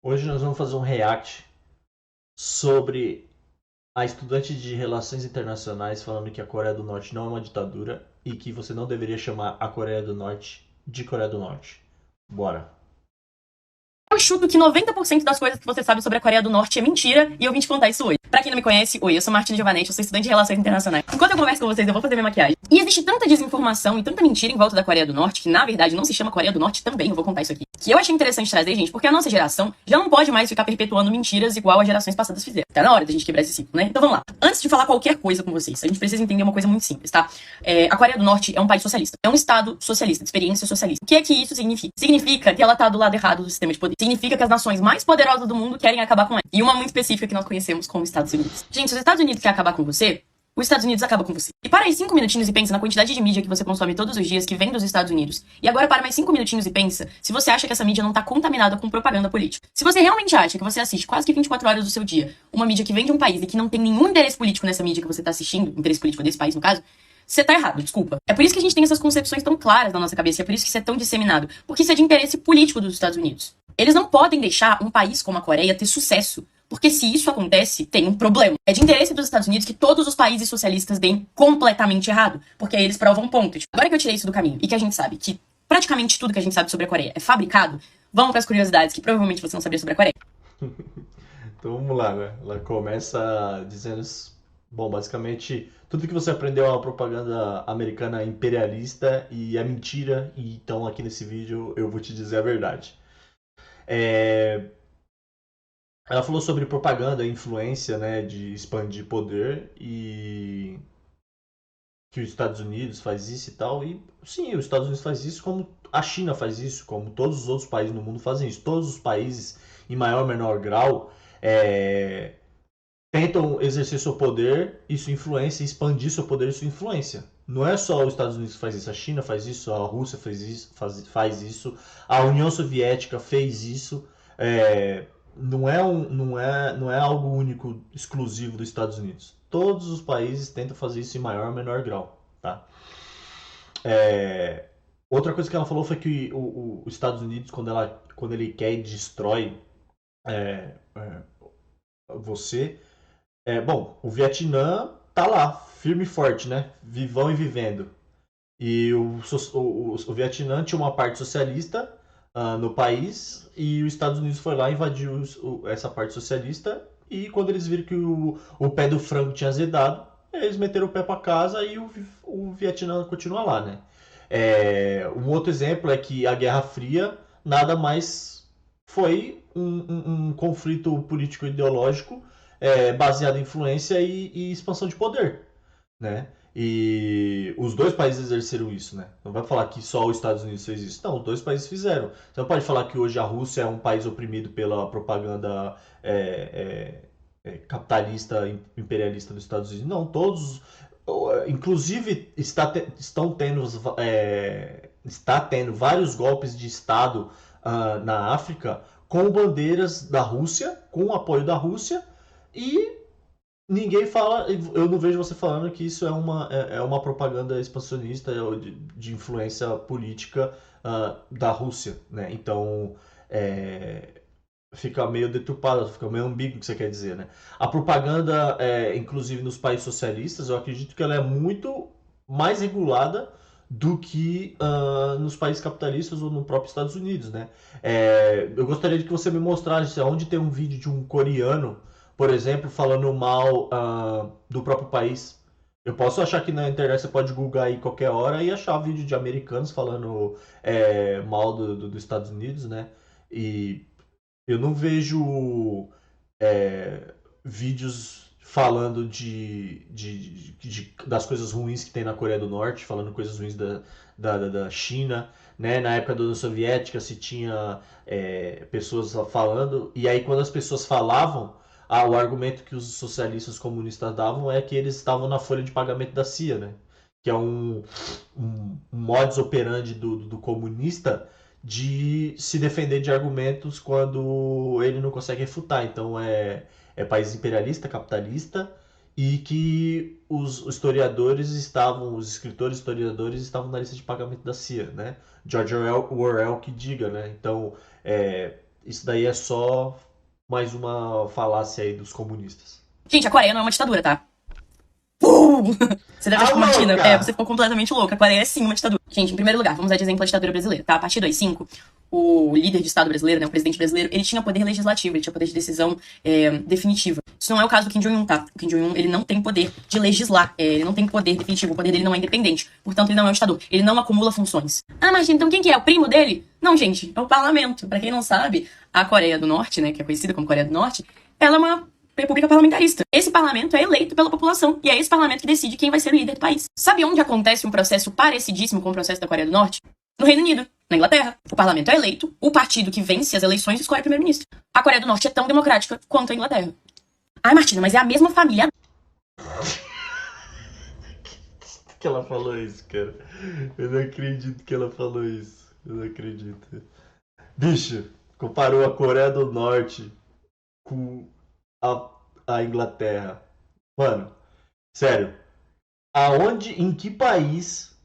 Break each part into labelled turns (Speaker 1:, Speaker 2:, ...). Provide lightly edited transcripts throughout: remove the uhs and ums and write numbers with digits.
Speaker 1: Hoje nós vamos fazer um react sobre a estudante de Relações Internacionais falando que a Coreia do Norte não é uma ditadura e que você não deveria chamar a Coreia do Norte de Coreia do Norte. Bora.
Speaker 2: Eu chuto que 90% das coisas que você sabe sobre a Coreia do Norte é mentira e eu vim te contar isso hoje. Pra quem não me conhece, oi, eu sou Martina Giovanetti, eu sou estudante de Relações Internacionais. Enquanto eu converso com vocês, eu vou fazer minha maquiagem. E existe tanta desinformação e tanta mentira em volta da Coreia do Norte que, na verdade, não se chama Coreia do Norte também, eu vou contar isso aqui. Que eu achei interessante trazer, gente, porque a nossa geração já não pode mais ficar perpetuando mentiras igual as gerações passadas fizeram. Tá na hora da gente quebrar esse ciclo, né? Então vamos lá. Antes de falar qualquer coisa com vocês, a gente precisa entender uma coisa muito simples, tá? A Coreia do Norte é um país socialista. É um estado socialista, de experiência socialista. O que é que isso significa? Significa que ela tá do lado errado do sistema de poder. Significa que as nações mais poderosas do mundo querem acabar com ela. E uma muito específica que nós conhecemos como Estados Unidos. Gente, se os Estados Unidos quer acabar com você, os Estados Unidos acaba com você. E para aí 5 minutinhos e pensa na quantidade de mídia que você consome todos os dias que vem dos Estados Unidos. E agora para mais 5 minutinhos e pensa se você acha que essa mídia não tá contaminada com propaganda política. Se você realmente acha que você assiste quase que 24 horas do seu dia uma mídia que vem de um país e que não tem nenhum interesse político nessa mídia que você tá assistindo, interesse político desse país no caso, você tá errado, desculpa. É por isso que a gente tem essas concepções tão claras na nossa cabeça, e é por isso que isso é tão disseminado. Porque isso é de interesse político dos Estados Unidos. Eles não podem deixar um país como a Coreia ter sucesso. Porque se isso acontece, tem um problema. É de interesse dos Estados Unidos que todos os países socialistas deem completamente errado. Porque aí eles provam um ponto. Agora que eu tirei isso do caminho e que a gente sabe que praticamente tudo que a gente sabe sobre a Coreia é fabricado, vamos para as curiosidades que provavelmente você não sabia sobre a Coreia.
Speaker 1: Então vamos lá, né? Ela começa dizendo, bom, basicamente tudo que você aprendeu é uma propaganda americana imperialista e é mentira, e então aqui nesse vídeo eu vou te dizer a verdade. É, Ela falou sobre propaganda, influência, né, de expandir poder e que os Estados Unidos faz isso e tal. E sim, os Estados Unidos faz isso como a China faz isso, como todos os outros países no mundo fazem isso. Todos os países, em maior ou menor grau, é, tentam exercer seu poder e sua influência, expandir seu poder e sua influência. Não é só os Estados Unidos que faz isso, a China faz isso, a Rússia faz isso, faz isso, a União Soviética fez isso. É, não é algo único, exclusivo dos Estados Unidos. Todos os países tentam fazer isso em maior ou menor grau, tá? É, outra coisa que ela falou foi que os Estados Unidos, quando ele quer e destrói é, é, você, bom, o Vietnã tá lá, firme e forte, né? Vivão e vivendo. E o Vietnã tinha uma parte socialista no país e os Estados Unidos foi lá e invadiu essa parte socialista. E quando eles viram que o pé do frango tinha azedado, eles meteram o pé para casa e o Vietnã continua lá, né? Um outro exemplo é que a Guerra Fria nada mais foi um conflito político-ideológico baseado em influência e expansão de poder, né? E os dois países exerceram isso, né? Não vai falar que só os Estados Unidos fez isso. Não, os dois países fizeram. Você não pode falar que hoje a Rússia é um país oprimido pela propaganda capitalista, imperialista dos Estados Unidos. Não, todos. Inclusive, está tendo vários golpes de Estado na África com bandeiras da Rússia, com o apoio da Rússia, e ninguém fala, eu não vejo você falando que isso é uma propaganda expansionista de influência política da Rússia, né? Então, é, fica meio deturpado, fica meio ambíguo o que você quer dizer, né? A propaganda, inclusive nos países socialistas, eu acredito que ela é muito mais regulada do que nos países capitalistas ou no próprio Estados Unidos, né? Eu gostaria de que você me mostrasse onde tem um vídeo de um coreano, por exemplo, falando mal do próprio país. Eu posso achar que na internet você pode googar aí qualquer hora e achar vídeo de americanos falando mal dos Estados Unidos, né? E eu não vejo vídeos falando das coisas ruins que tem na Coreia do Norte, falando coisas ruins da China. Né? Na época da União Soviética se tinha pessoas falando, e aí quando as pessoas falavam, o argumento que os socialistas comunistas davam é que eles estavam na folha de pagamento da CIA, né? Que é um modus operandi do comunista de se defender de argumentos quando ele não consegue refutar. Então é país imperialista, capitalista, e que os historiadores estavam, os escritores historiadores estavam na lista de pagamento da CIA, né? George Orwell que diga, né? Então, isso daí é só mais uma falácia aí dos comunistas.
Speaker 2: Gente, a Coreia não é uma ditadura, tá? Você deve ter ficado, Martina. Você ficou completamente louca. A Coreia é sim uma ditadura. Gente, em primeiro lugar, vamos dar de exemplo a ditadura brasileira, tá? A partir de 2005, o líder de Estado brasileiro, né, o presidente brasileiro, ele tinha poder legislativo, ele tinha poder de decisão definitiva. Isso não é o caso do Kim Jong-un, tá? O Kim Jong-un, ele não tem poder de legislar, ele não tem poder definitivo, o poder dele não é independente. Portanto, ele não é um ditador, ele não acumula funções. Ah, mas então quem que é? O primo dele? Não, gente, é o parlamento. Pra quem não sabe, a Coreia do Norte, né, que é conhecida como Coreia do Norte, ela é uma república parlamentarista. Esse parlamento é eleito pela população e é esse parlamento que decide quem vai ser o líder do país. Sabe onde acontece um processo parecidíssimo com o processo da Coreia do Norte? No Reino Unido, na Inglaterra. O parlamento é eleito, o partido que vence as eleições escolhe o primeiro-ministro. A Coreia do Norte é tão democrática quanto a Inglaterra. Ai, Martina, mas é a mesma família.
Speaker 1: Que ela falou isso, cara. Eu não acredito que ela falou isso. Eu não acredito. Bicho, comparou a Coreia do Norte com a Inglaterra. Mano, sério. Em que país,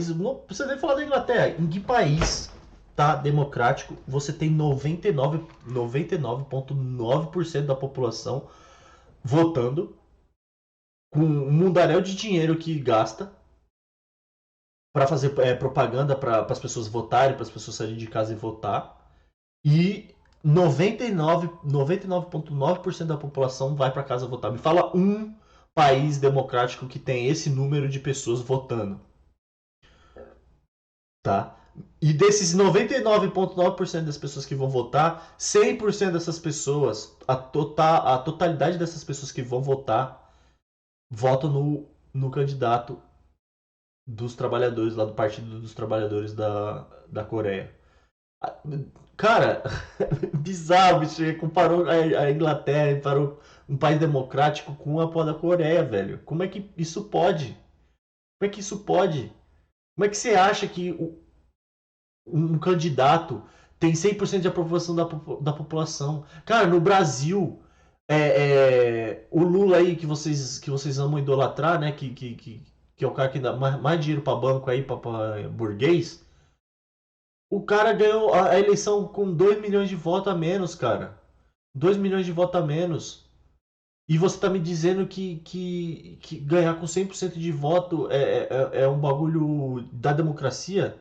Speaker 1: não precisa nem falar da Inglaterra, em que país tá democrático, você tem 99,9% da população votando, com um mundaréu de dinheiro que gasta para fazer propaganda para as pessoas votarem, para as pessoas saírem de casa e votar, e 99,9% da população vai para casa votar. Me fala um país democrático que tem esse número de pessoas votando. Tá? E desses 99,9% das pessoas que vão votar, 100% dessas pessoas, a totalidade dessas pessoas que vão votar, votam no candidato dos trabalhadores, lá do Partido dos Trabalhadores da Coreia. Cara, bizarro, bicho. Comparou a Inglaterra, comparou um país democrático com a porra da Coreia, velho. Como é que isso pode? Como é que isso pode? Como é que você acha que um candidato tem 100% de aprovação da população? Cara, no Brasil, o Lula aí que vocês amam idolatrar, né? Que é o cara que dá mais dinheiro pra banco aí, pra burguês. O cara ganhou a eleição com 2 milhões de votos a menos, cara. 2 milhões de votos a menos. E você tá me dizendo que ganhar com 100% de voto é um bagulho da democracia?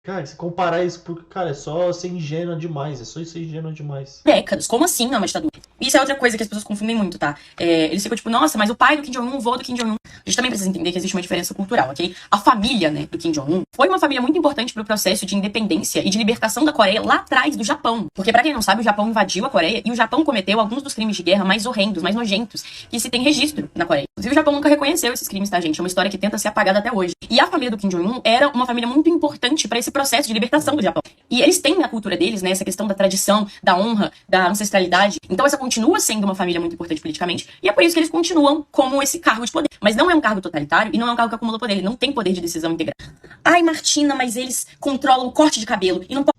Speaker 1: Cara, se comparar isso, porque, cara, é só ser ingênua demais. É só ser ingênua demais.
Speaker 2: Décadas. Como assim não é uma ditadura? Isso é outra coisa que as pessoas confundem muito, tá? Eles ficam tipo, nossa, mas o pai do Kim Jong-un, o vô do Kim Jong-un. A gente também precisa entender que existe uma diferença cultural, ok? A família, né, do Kim Jong-un foi uma família muito importante pro processo de independência e de libertação da Coreia lá atrás do Japão. Porque, pra quem não sabe, o Japão invadiu a Coreia e o Japão cometeu alguns dos crimes de guerra mais horrendos, mais nojentos, que se tem registro na Coreia. Inclusive, o Japão nunca reconheceu esses crimes, tá, gente? É uma história que tenta ser apagada até hoje. E a família do Kim Jong-un era uma família muito importante pra esse processo de libertação do Japão. E eles têm na cultura deles, né, essa questão da tradição, da honra, da ancestralidade. Então, essa continua sendo uma família muito importante politicamente, e é por isso que eles continuam como esse cargo de poder. Mas não é um cargo totalitário e não é um cargo que acumula poder, ele não tem poder de decisão integral. Ai, Martina, mas eles controlam o corte de cabelo e não pode...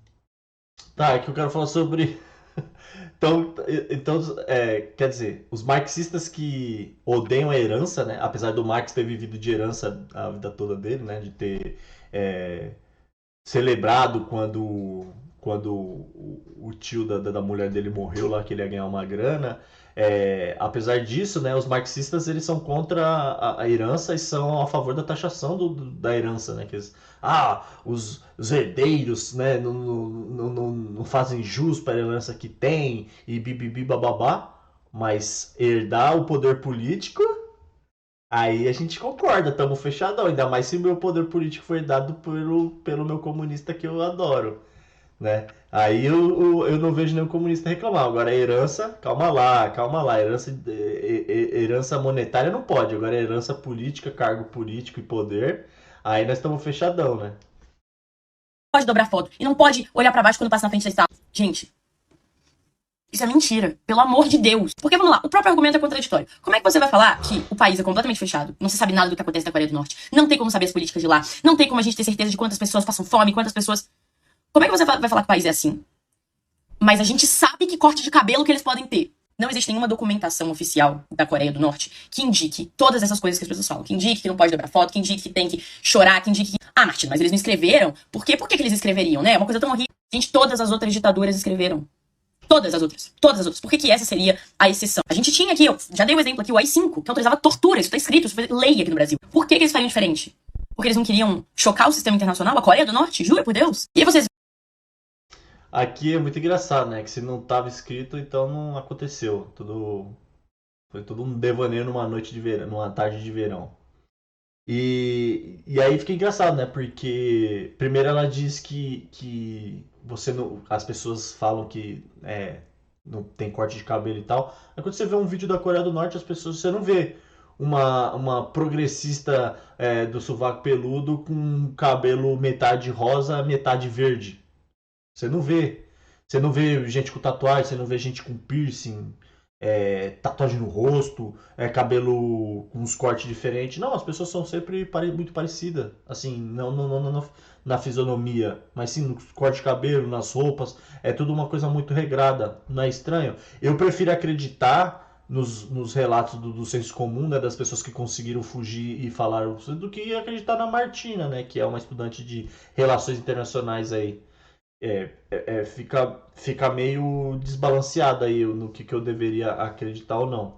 Speaker 1: Tá, é que eu quero falar sobre... Então, quer dizer, os marxistas que odeiam a herança, né, apesar do Marx ter vivido de herança a vida toda dele, né, de ter celebrado quando o tio da mulher dele morreu lá, que ele ia ganhar uma grana. Apesar disso, né, os marxistas eles são contra a herança e são a favor da taxação da herança, né? Os herdeiros, né, não fazem jus para a herança que tem e bibibi bababá, mas herdar o poder político, aí a gente concorda, estamos fechadão, ainda mais se o meu poder político foi dado pelo meu comunista que eu adoro. Né? Aí eu não vejo nenhum comunista reclamar. Agora a herança, calma lá. Herança monetária não pode. Agora herança política, cargo político e poder, aí nós estamos fechadão, né?
Speaker 2: Pode dobrar foto e não pode olhar pra baixo quando passa na frente da sala. Gente, isso é mentira. Pelo amor de Deus. Porque, vamos lá, o próprio argumento é contraditório. Como é que você vai falar que o país é completamente fechado, não se sabe nada do que acontece na Coreia do Norte, não tem como saber as políticas de lá, não tem como a gente ter certeza de quantas pessoas passam fome, quantas pessoas... Como é que você vai falar que o país é assim? Mas a gente sabe que corte de cabelo que eles podem ter. Não existe nenhuma documentação oficial da Coreia do Norte que indique todas essas coisas que as pessoas falam. Que indique que não pode dobrar foto, que indique que tem que chorar, que indique que... Ah, Martina, mas eles não escreveram? Por quê? Por que eles escreveriam, né? É uma coisa tão horrível. Gente, todas as outras ditaduras escreveram. Todas as outras. Todas as outras. Por que essa seria a exceção? A gente tinha aqui, eu já dei o exemplo aqui, o AI-5, que autorizava tortura. Isso tá escrito, isso foi lei aqui no Brasil. Por que eles fariam diferente? Porque eles não queriam chocar o sistema internacional? A Coreia do Norte? Jura por Deus? E aí vocês...
Speaker 1: Aqui é muito engraçado, né? Que se não estava escrito, então não aconteceu. Foi tudo um devaneio numa noite de verão, numa tarde de verão. E aí fica engraçado, né? Porque primeiro ela diz que você não, as pessoas falam que não tem corte de cabelo e tal. Aí quando você vê um vídeo da Coreia do Norte, as pessoas você não vê uma progressista do sovaco peludo com cabelo metade rosa, metade verde. Você não vê. Você não vê gente com tatuagem, você não vê gente com piercing, tatuagem no rosto, cabelo com uns cortes diferentes. Não, as pessoas são sempre muito parecidas. Assim, não na fisionomia, mas sim no corte de cabelo, nas roupas. É tudo uma coisa muito regrada. Não é estranho? Eu prefiro acreditar nos relatos do senso comum, né, das pessoas que conseguiram fugir e falaram, do que acreditar na Martina, né, que é uma estudante de relações internacionais aí. Fica meio desbalanceado aí no que eu deveria acreditar ou não.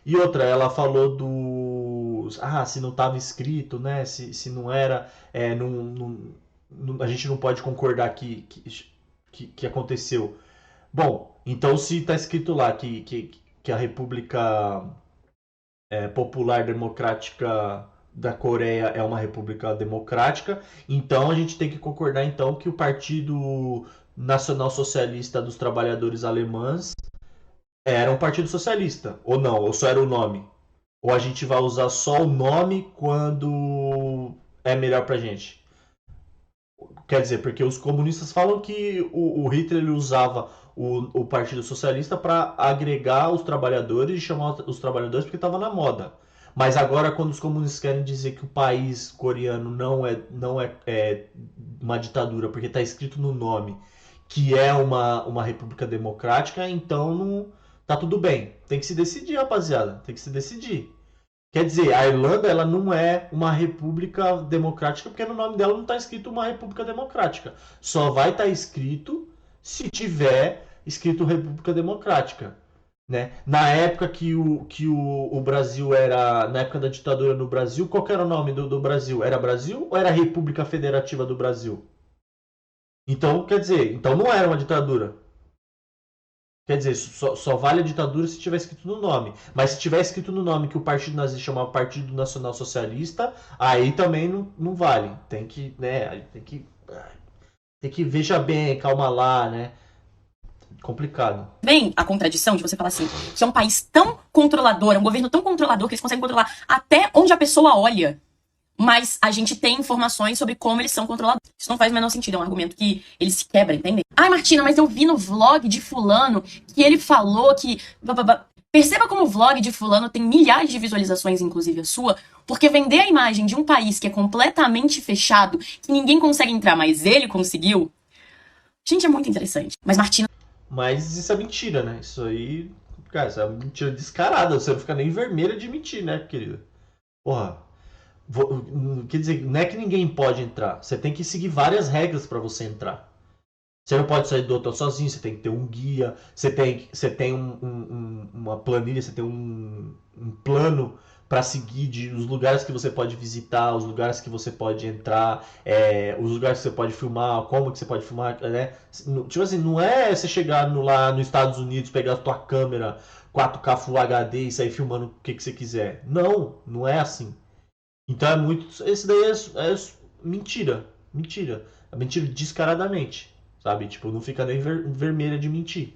Speaker 1: E outra, ela falou se não estava escrito, né? Se não era. A gente não pode concordar que aconteceu. Bom, então se está escrito lá que a República Popular Democrática da Coreia é uma república democrática, então a gente tem que concordar então que o Partido Nacional Socialista dos Trabalhadores Alemães era um partido socialista, ou não, ou só era o nome. Ou a gente vai usar só o nome quando é melhor pra gente. Quer dizer, porque os comunistas falam que o Hitler ele usava o Partido Socialista para agregar os trabalhadores e chamar os trabalhadores porque estava na moda. Mas agora, quando os comunistas querem dizer que o país coreano não é uma ditadura porque está escrito no nome que é uma república democrática, então não, tá tudo bem. Tem que se decidir, rapaziada. Tem que se decidir. Quer dizer, a Irlanda ela não é uma república democrática porque no nome dela não está escrito uma república democrática. Só vai estar escrito se tiver escrito República Democrática. Né? Na época que o Brasil era. Na época da ditadura no Brasil, qual que era o nome do Brasil? Era Brasil ou era República Federativa do Brasil? Então, quer dizer, então não era uma ditadura. Quer dizer, só vale a ditadura se tiver escrito no nome. Mas se tiver escrito no nome que o Partido Nazi chamava Partido Nacional Socialista, aí também não vale. Tem que, né? Tem que veja bem, calma lá, né? Complicado.
Speaker 2: Vem a contradição de você falar assim, que é um país tão controlador, é um governo tão controlador que eles conseguem controlar até onde a pessoa olha. Mas a gente tem informações sobre como eles são controladores. Isso não faz o menor sentido, é um argumento que ele se quebra, entende? Ai, Martina, mas eu vi no vlog de fulano que ele falou que... Perceba como o vlog de fulano tem milhares de visualizações, inclusive a sua, porque vender a imagem de um país que é completamente fechado, que ninguém consegue entrar, mas ele conseguiu... Gente, é muito interessante. Mas Martina...
Speaker 1: Mas isso é mentira, né? Isso aí... Cara, isso é uma mentira descarada. Você não fica nem vermelha de mentir, né, querida? Porra... Quer dizer, não é que ninguém pode entrar. Você tem que seguir várias regras para você entrar. Você não pode sair do hotel sozinho, você tem que ter um guia, você tem uma planilha, você tem um plano para seguir os lugares que você pode visitar, os lugares que você pode entrar, os lugares que você pode filmar, como que você pode filmar, né? Tipo assim, não é você chegar lá nos Estados Unidos, pegar a tua câmera 4K Full HD e sair filmando o que você quiser. Não é assim. Então é muito. Esse daí é mentira. Mentira. É mentira descaradamente. Sabe? Tipo, não fica nem vermelha de mentir.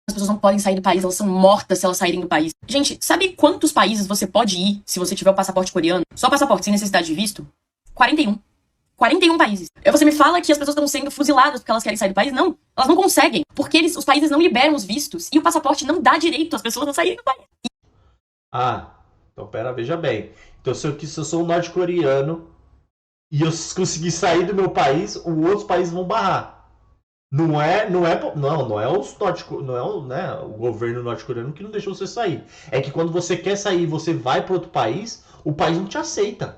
Speaker 2: As pessoas não podem sair do país, elas são mortas se elas saírem do país. Gente, sabe quantos países você pode ir se você tiver o passaporte coreano? Só passaporte, sem necessidade de visto? 41. 41 países. E você me fala que as pessoas estão sendo fuziladas porque elas querem sair do país? Não. Elas não conseguem. Porque os países não liberam os vistos. E o passaporte não dá direito às pessoas a saírem do país.
Speaker 1: Então, veja bem. Então, se eu sou um norte-coreano e eu conseguir sair do meu país, os outros países vão barrar. não é o governo norte-coreano que não deixou você sair. É que quando você quer sair, você vai para outro país, o país não te aceita,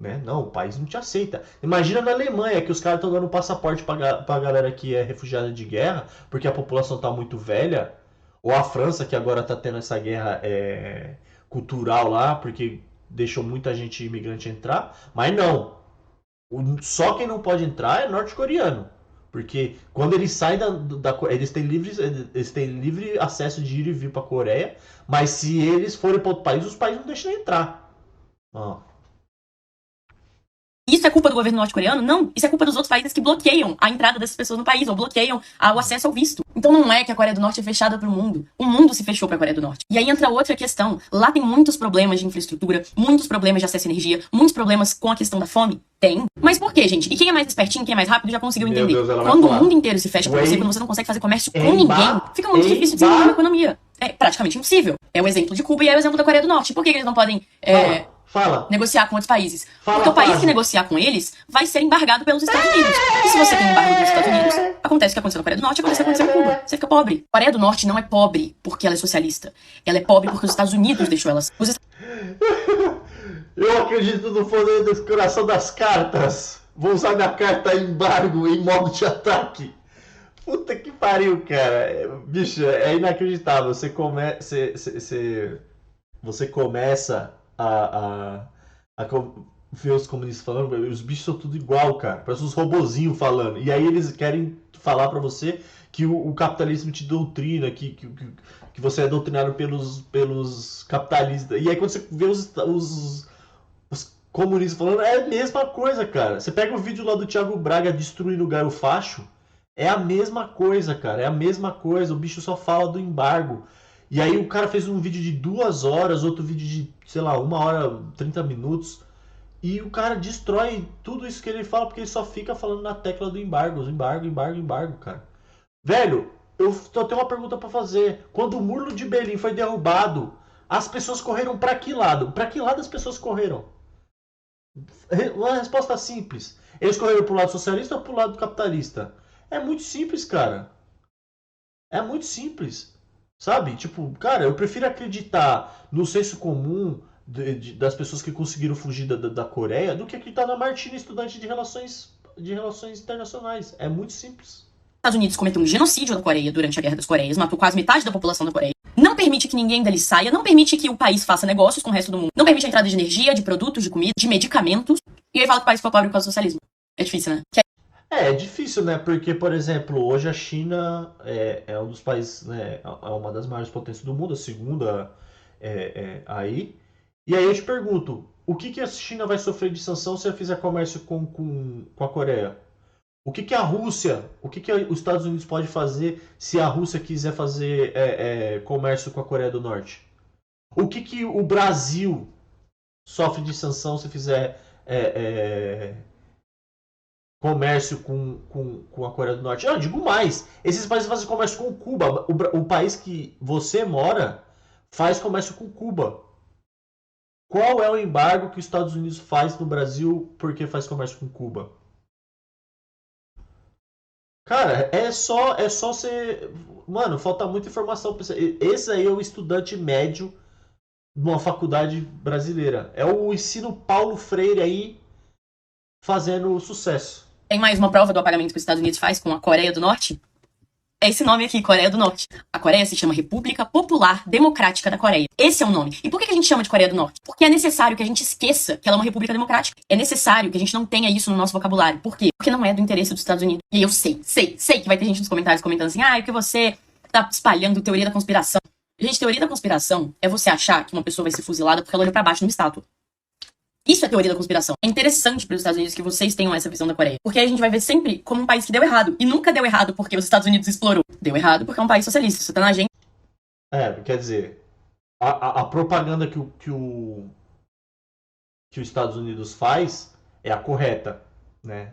Speaker 1: né? Não, o país não te aceita. Imagina na Alemanha que os caras estão dando passaporte pra galera que é refugiada de guerra, porque a população tá muito velha, ou a França que agora tá tendo essa guerra cultural lá, porque deixou muita gente imigrante entrar, mas não. Só quem não pode entrar é norte-coreano. Porque quando eles saem eles têm livre acesso de ir e vir para a Coreia, mas se eles forem para outro país, os países não deixam entrar. Ó.
Speaker 2: Isso é culpa do governo norte-coreano? Não. Isso é culpa dos outros países que bloqueiam a entrada dessas pessoas no país, ou bloqueiam o acesso ao visto. Então não é que a Coreia do Norte é fechada para o mundo. O mundo se fechou para a Coreia do Norte. E aí entra outra questão. Lá tem muitos problemas de infraestrutura, muitos problemas de acesso à energia, muitos problemas com a questão da fome. Tem. Mas por quê, gente? E quem é mais espertinho, quem é mais rápido, já conseguiu entender.
Speaker 1: Deus,
Speaker 2: quando o mundo inteiro se fecha pra você, quando você não consegue fazer comércio com ninguém, fica muito difícil desenvolver uma economia. É praticamente impossível. É o exemplo de Cuba e é o exemplo da Coreia do Norte. Por que eles não podem negociar com outros países? Porque o país que negociar com eles vai ser embargado pelos Estados Unidos. E se você tem embargo dos Estados Unidos, acontece o que aconteceu na Coreia do Norte, acontece o que aconteceu em Cuba. Você fica pobre. A Coreia do Norte não é pobre porque ela é socialista. Ela é pobre porque os Estados Unidos deixou ela.
Speaker 1: Eu acredito no poder do coração das cartas. Vou usar minha carta embargo em modo de ataque. Puta que pariu, cara. Bicho, é inacreditável. Você começa a ver os comunistas falando, os bichos são tudo igual, cara. Parece uns robozinhos falando. E aí eles querem falar pra você que o capitalismo te doutrina, que você é doutrinado pelos capitalistas. E aí quando você vê os comunistas falando, é a mesma coisa, cara. Você pega o vídeo lá do Thiago Braga destruindo o Garo Facho, é a mesma coisa, cara. É a mesma coisa. O bicho só fala do embargo. E aí o cara fez um vídeo de 2 horas, outro vídeo de, sei lá, 1 hora, 30 minutos. E o cara destrói tudo isso que ele fala, porque ele só fica falando na tecla do embargo. Embargo, embargo, embargo, cara. Velho, eu tenho uma pergunta pra fazer. Quando o muro de Berlim foi derrubado, as pessoas correram pra que lado? Pra que lado as pessoas correram? Uma resposta simples. Eles correram pro lado socialista ou pro lado capitalista? É muito simples, cara. É muito simples. Sabe? Tipo, cara, eu prefiro acreditar no senso comum das pessoas que conseguiram fugir da Coreia do que acreditar na Martina, estudante de relações internacionais. É muito simples.
Speaker 2: Estados Unidos cometeu um genocídio na Coreia durante a Guerra das Coreias, matou quase metade da população da Coreia. Não permite que ninguém dali saia, não permite que o país faça negócios com o resto do mundo, não permite a entrada de energia, de produtos, de comida, de medicamentos. E aí fala que o país ficou pobre por causa do socialismo. É difícil, né?
Speaker 1: É difícil, né? Porque, por exemplo, hoje a China é um dos países, né? É uma das maiores potências do mundo, a segunda aí. E aí eu te pergunto, o que a China vai sofrer de sanção se ela fizer comércio com a Coreia? O que a Rússia, o que os Estados Unidos pode fazer se a Rússia quiser fazer comércio com a Coreia do Norte? O que o Brasil sofre de sanção se fizer comércio com a Coreia do Norte? Eu digo mais, esses países fazem comércio com Cuba. O país que você mora faz comércio com Cuba. Qual é o embargo que os Estados Unidos faz no Brasil porque faz comércio com Cuba? Cara, é só ser. Mano, falta muita informação pra você. Esse aí é o estudante médio de uma faculdade brasileira. É o ensino Paulo Freire aí fazendo sucesso.
Speaker 2: Tem mais uma prova do apagamento que os Estados Unidos faz com a Coreia do Norte? É esse nome aqui, Coreia do Norte. A Coreia se chama República Popular Democrática da Coreia. Esse é o nome. E por que a gente chama de Coreia do Norte? Porque é necessário que a gente esqueça que ela é uma república democrática. É necessário que a gente não tenha isso no nosso vocabulário. Por quê? Porque não é do interesse dos Estados Unidos. E eu sei que vai ter gente nos comentários comentando assim, é que você tá espalhando teoria da conspiração. Gente, teoria da conspiração é você achar que uma pessoa vai ser fuzilada porque ela olhou pra baixo numa estátua. Isso é teoria da conspiração. É interessante para os Estados Unidos que vocês tenham essa visão da Coreia. Porque a gente vai ver sempre como um país que deu errado. E nunca deu errado porque os Estados Unidos explorou. Deu errado porque é um país socialista. Isso tá na gente.
Speaker 1: Quer dizer, a propaganda que os Estados Unidos faz é a correta, né?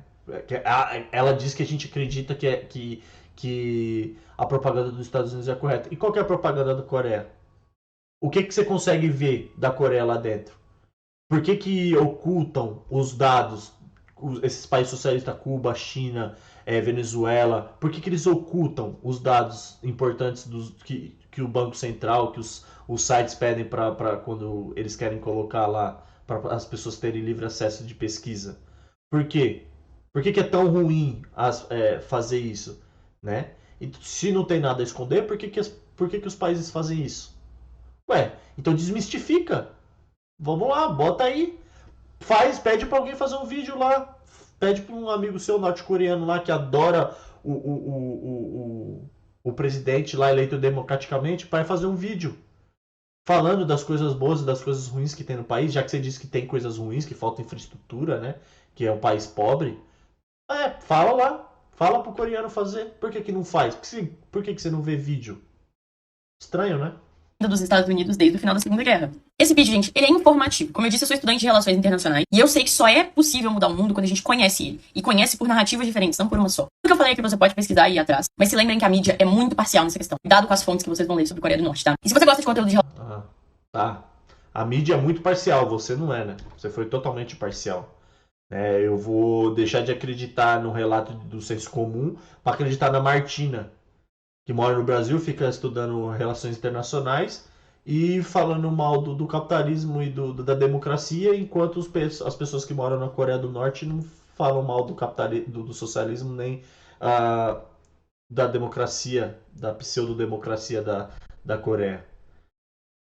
Speaker 1: Ela diz que a gente acredita que a propaganda dos Estados Unidos é a correta. E qual que é a propaganda da Coreia? O que você consegue ver da Coreia lá dentro? Por que ocultam os dados, esses países socialistas, Cuba, China, Venezuela, por que, que eles ocultam os dados importantes que o Banco Central, que os sites pedem para quando eles querem colocar lá, para as pessoas terem livre acesso de pesquisa? Por quê? Por que, que é tão ruim fazer isso? Né? E se não tem nada a esconder, por que, que os países fazem isso? Ué, então desmistifica. Vamos lá, bota aí. Pede pra alguém fazer um vídeo lá. Pede pra um amigo seu norte-coreano lá que adora o presidente lá eleito democraticamente para fazer um vídeo falando das coisas boas e das coisas ruins que tem no país, já que você disse que tem coisas ruins, que falta infraestrutura, né? Que é um país pobre. Fala lá. Fala pro coreano fazer. Por que, que não faz? Por que, que você não vê vídeo? Estranho, né?
Speaker 2: Dos Estados Unidos desde o final da Segunda Guerra. Esse vídeo, gente, ele é informativo. Como eu disse, eu sou estudante de Relações Internacionais e eu sei que só é possível mudar o mundo quando a gente conhece ele. E conhece por narrativas diferentes, não por uma só. Tudo que eu falei aqui você pode pesquisar e ir atrás, mas se lembrem que a mídia é muito parcial nessa questão. Cuidado com as fontes que vocês vão ler sobre Coreia do Norte, tá? E se você gosta de conteúdo de
Speaker 1: tá. A mídia é muito parcial, você não é, né? Você foi totalmente parcial. Eu vou deixar de acreditar no relato do senso comum para acreditar na Martina, que mora no Brasil, fica estudando relações internacionais e falando mal do capitalismo e da democracia, enquanto as pessoas que moram na Coreia do Norte não falam mal do socialismo nem da democracia, da pseudo-democracia da Coreia.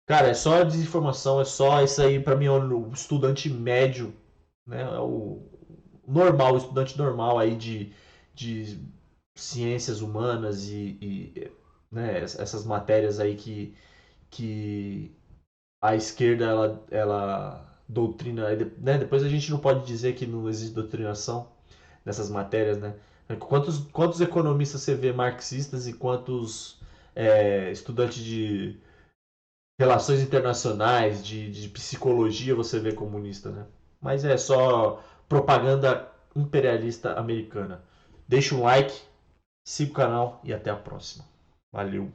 Speaker 1: Cara, é só desinformação, é só isso aí, pra mim, o estudante médio, né? O normal, o estudante normal aí de ciências humanas né, essas matérias aí que a esquerda ela doutrina, né? Depois a gente não pode dizer que não existe doutrinação nessas matérias, né? Quantos economistas você vê marxistas e quantos estudantes de relações internacionais, de psicologia você vê comunista, né? Mas é só propaganda imperialista americana. Deixa um like, siga o canal e até a próxima. Valeu!